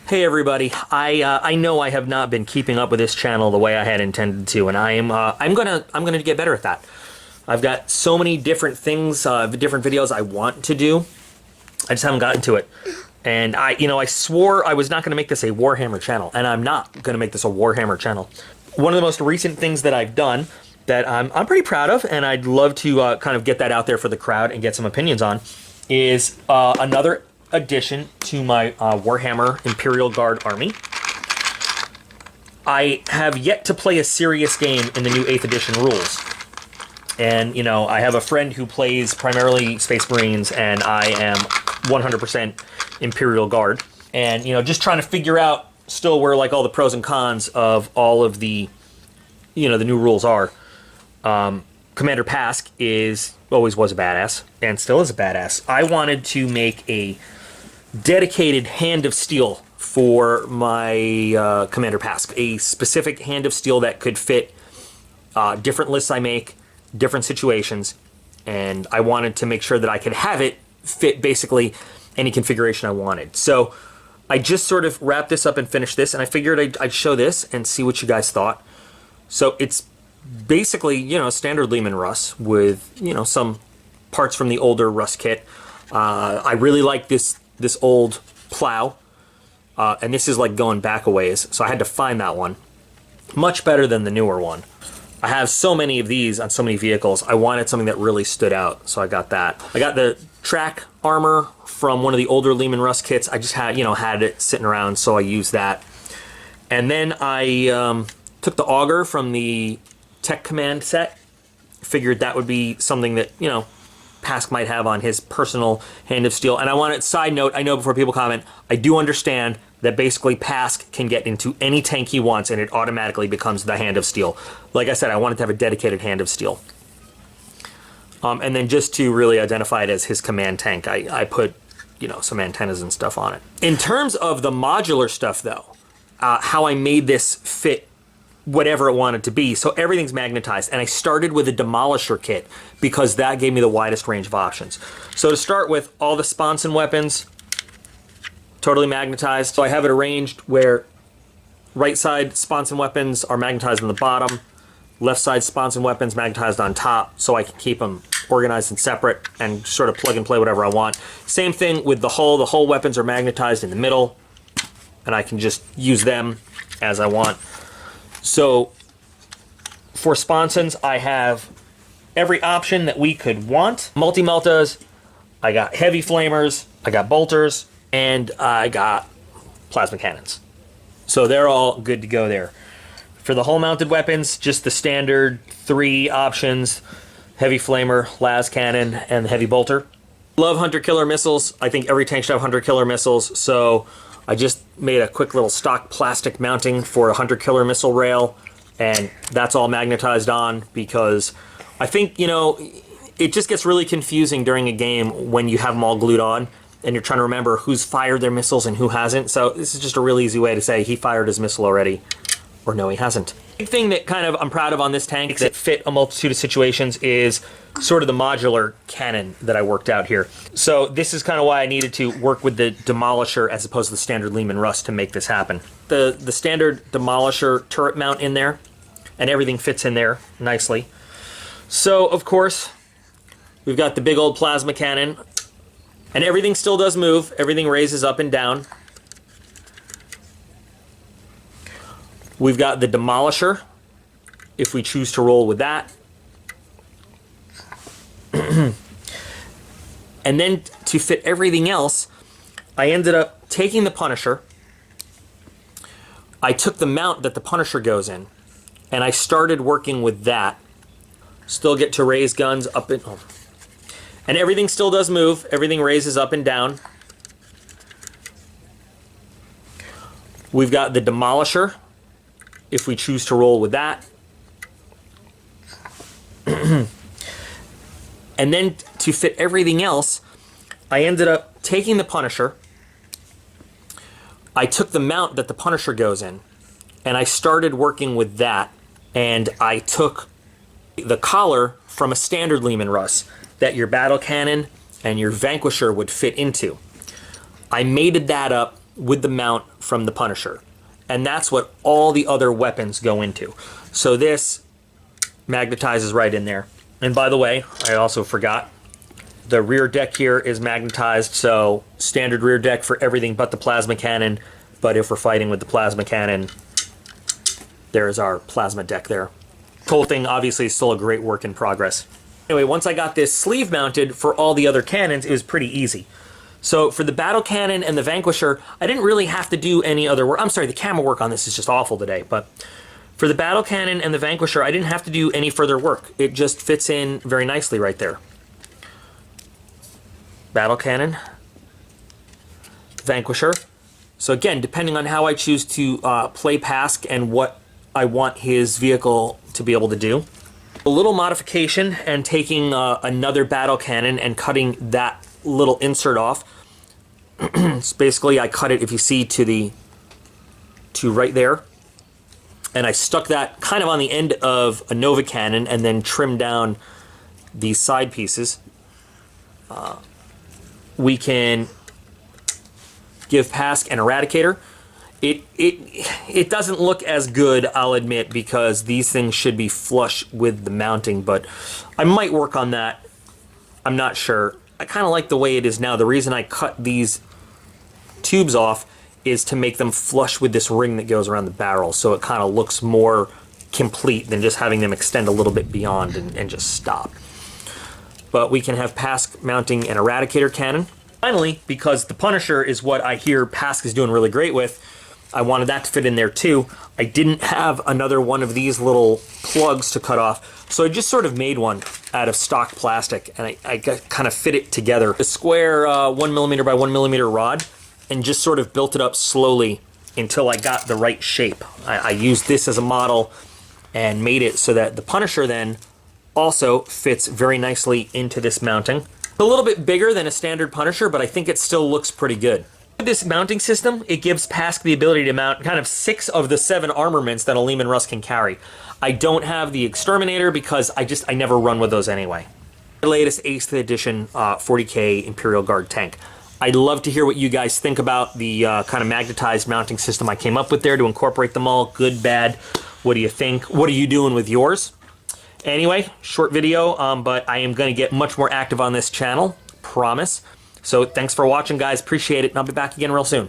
Hey everybody, I know I have not been keeping up with this channel the way I had intended to, and I'm gonna get better at that. I've got so many different things, different videos I want to do. I just haven't gotten to it. And I swore I was not gonna make this a Warhammer channel, and I'm not gonna make this a Warhammer channel. One of the most recent things that I've done that I'm pretty proud of, and I'd love to kind of get that out there for the crowd and get some opinions on, is another addition to my Warhammer Imperial Guard army. I have yet to play a serious game in the new 8th edition rules. And, I have a friend who plays primarily Space Marines, and I am 100% Imperial Guard. And, just trying to figure out still where, like, all the pros and cons of all of the, the new rules are. Commander Pask always was a badass, and still is a badass. I wanted to make a dedicated Hand of Steel for my Commander Pask. A specific Hand of Steel that could fit different lists I make, different situations, and I wanted to make sure that I could have it fit basically any configuration I wanted. So I just sort of wrapped this up and finished this, and I figured I'd show this and see what you guys thought. So it's basically, standard Leman Russ with, some parts from the older Russ kit. I really like this old plow, and this is like going back a ways, so I had to find that one. Much better than the newer one. I have so many of these on so many vehicles. I wanted something that really stood out, so I got that. I got the track armor from one of the older Leman Russ kits. I just had, had it sitting around, so I used that. And then I took the auger from the Tech Command set. Figured that would be something that, Pask might have on his personal Hand of Steel. And I wanted, side note, I know before people comment, I do understand that basically Pask can get into any tank he wants and it automatically becomes the Hand of Steel. Like I said, I wanted to have a dedicated Hand of Steel. And then just to really identify it as his command tank, I put, some antennas and stuff on it. In terms of the modular stuff though, how I made this fit whatever it wanted to be. So everything's magnetized, and I started with a demolisher kit because that gave me the widest range of options. So to start with, all the sponson weapons, totally magnetized. So I have it arranged where right side sponson weapons are magnetized on the bottom, left side sponson weapons magnetized on top, so I can keep them organized and separate and sort of plug and play whatever I want. Same thing with the hull. The hull weapons are magnetized in the middle, and I can just use them as I want. So for sponsons, I have every option that we could want. Multi-meltas, I got heavy flamers, I got bolters, and I got plasma cannons. So they're all good to go there. For the hull-mounted weapons, just the standard 3 options: heavy flamer, las cannon, and the heavy bolter. Love hunter-killer missiles. I think every tank should have hunter-killer missiles, so I just made a quick little stock plastic mounting for a hunter-killer missile rail, and that's all magnetized on because I think, it just gets really confusing during a game when you have them all glued on and you're trying to remember who's fired their missiles and who hasn't. So this is just a really easy way to say he fired his missile already, or no, he hasn't. Big thing that kind of I'm proud of on this tank that fit a multitude of situations is sort of the modular cannon that I worked out here. So this is kind of why I needed to work with the demolisher as opposed to the standard Leman Russ to make this happen. The standard demolisher turret mount in there, and everything fits in there nicely. So of course we've got the big old plasma cannon, and everything still does move. Everything raises up and down. We've got the demolisher, if we choose to roll with that. And then to fit everything else, I ended up taking the Punisher. I took the mount that the Punisher goes in, and I started working with that. Still get to raise guns up and... Oh. And everything still does move. Everything raises up and down. We've got the demolisher, if we choose to roll with that. And then to fit everything else, I ended up taking the Punisher. I took the mount that the Punisher goes in, and I started working with that. And I took the collar from a standard Leman Russ that your battle cannon and your Vanquisher would fit into. I mated that up with the mount from the Punisher. And that's what all the other weapons go into. So this magnetizes right in there. And by the way, I also forgot, the rear deck here is magnetized, so standard rear deck for everything but the plasma cannon. But if we're fighting with the plasma cannon, there's our plasma deck there. The whole thing obviously is still a great work in progress. Anyway, once I got this sleeve mounted for all the other cannons, it was pretty easy. So for the battle cannon and the Vanquisher, I didn't really have to do any other work. I'm sorry, the camera work on this is just awful today, but for the battle cannon and the Vanquisher, I didn't have to do any further work. It just fits in very nicely right there. Battle cannon, Vanquisher. So again, depending on how I choose to play Pask and what I want his vehicle to be able to do. A little modification and taking another battle cannon and cutting that little insert off. So basically I cut it, if you see, to right there. And I stuck that kind of on the end of a Nova cannon and then trimmed down these side pieces. We can give Pask an Eradicator. It doesn't look as good, I'll admit, because these things should be flush with the mounting, but I might work on that. I'm not sure. I kind of like the way it is now. The reason I cut these tubes off is to make them flush with this ring that goes around the barrel, so it kind of looks more complete than just having them extend a little bit beyond and just stop. But we can have Pask mounting an Eradicator cannon. Finally, because the Punisher is what I hear Pask is doing really great with, I wanted that to fit in there too. I didn't have another one of these little plugs to cut off, so I just sort of made one out of stock plastic, and I kind of fit it together. A square 1mm by 1mm rod, and just sort of built it up slowly until I got the right shape. I used this as a model and made it so that the Punisher then also fits very nicely into this mounting. A little bit bigger than a standard Punisher, but I think it still looks pretty good. With this mounting system, it gives Pask the ability to mount kind of 6 of the 7 armaments that a Leman Russ can carry. I don't have the Exterminator because I never run with those anyway. The latest 8th edition 40K Imperial Guard tank. I'd love to hear what you guys think about the kind of magnetized mounting system I came up with there to incorporate them all. Good, bad. What do you think? What are you doing with yours? Anyway, short video, but I am going to get much more active on this channel. Promise. So thanks for watching, guys. Appreciate it, and I'll be back again real soon.